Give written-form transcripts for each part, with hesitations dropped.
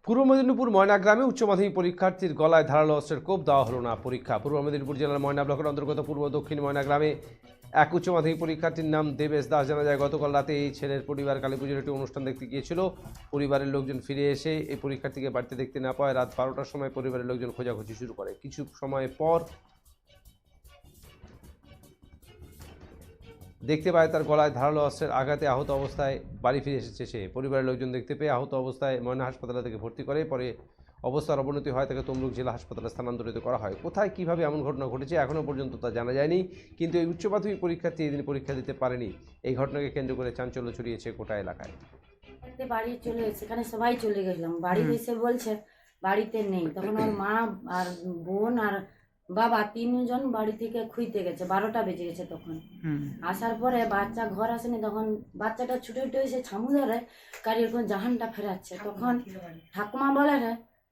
পূর্ব মেদিনীপুর ময়না গ্রামে উচ্চ মাধ্যমিক পরীক্ষার্থীর গলায় ধারালো অস্ত্রের কোপ দেওয়া হলো না পরীক্ষা। পূর্ব মেদিনীপুর জেলার ময়না ব্লকের অন্তর্গত পূর্ব দক্ষিণ ময়না গ্রামে এক উচ্চ মাধ্যমিক পরীক্ষার্থীর নাম দেবেশ দাস। জানা যায় গতকাল রাতে এই ছেলের পরিবার কালীপুজোর একটি অনুষ্ঠান দেখতে গিয়েছিল। পরিবারের লোকজন ফিরে এসে এই পরীক্ষার্থীকে বাড়িতে দেখতে না পাওয়ায় রাত 12টার সময় পরিবারের লোকজন খোঁজাখুঁজি শুরু করে। কিছু সময় পর দেখতে পায় তার গলায় ধারালো অস্ত্রের আঘাতে আহত অবস্থায় বাড়ি ফিরে এসেছে সে। পরিবারের লোকজন দেখতে পেয়ে আহত অবস্থায় ময়না হাসপাতালে থেকে ভর্তি করে। পরে অবস্থার অবনতি হয়, তাকে তমলুক জেলা হাসপাতালে স্থানান্তরিত করা হয়। কোথায় কিভাবে এমন ঘটনা ঘটেছে এখনও পর্যন্ত তা জানা যায়নি, কিন্তু এই উচ্চ মাধ্যমিক পরীক্ষার্থী এদিন পরীক্ষা দিতে পারেনি। এই ঘটনাকে কেন্দ্র করে চাঞ্চল্য ছড়িয়েছে গোটা এলাকায়। বাড়ি চলে সেখানে সবাই চলে গেলাম, বাড়িতে এসে বলছে বাড়িতে নেই। তখন ওর মা আর বোন আর বাবা তিনজন বাড়ি থেকে খুঁজতে গেছে, 12টা বেজে গেছে। তখন আসার পরে বাচ্চা ঘর আসেনি, তখন বাচ্চাটা ছুটে ছুটে এসে ছামু ধরে কারি এরকম জাহানটা ফেরাচ্ছে। তখন ঠাকুমা বলে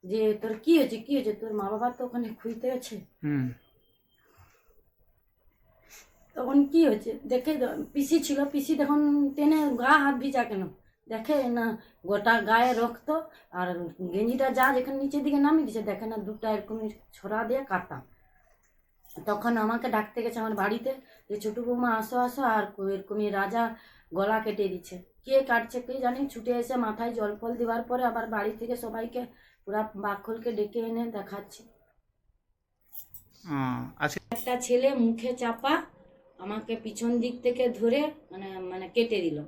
যে তোর কি হয়েছে, কি হয়েছে, তোর মা বাবা তো ওখানে খুঁজতে গেছে। তখন কি হয়েছে দেখে পিসি ছিল, পিসি তখন টেনে গা হাত ভিজা কেন দেখে না, গোটা গায়ে রক্ত, আর গেঞ্জিটা যা যেখানে নিচের দিকে নামিয়ে দিয়েছে দেখে না দুটা এরকম ছড়া দিয়ে কাটা। তখন আমাকে ডাকতে গেছে আমার বাড়িতে যে ছোটো বৌমা আসো আসো, আর এরকমই রাজা গলা কেটে দিচ্ছে। কে কাটছে কে জানি। ছুটে এসে মাথায় জল ফল দেওয়ার পরে আবার বাড়ি থেকে সবাইকে পুরা বাকলকে ডেকে এনে দেখাচ্ছি। একটা ছেলে মুখে চাপা আমাকে পিছন দিক থেকে ধরে মানে কেটে দিল।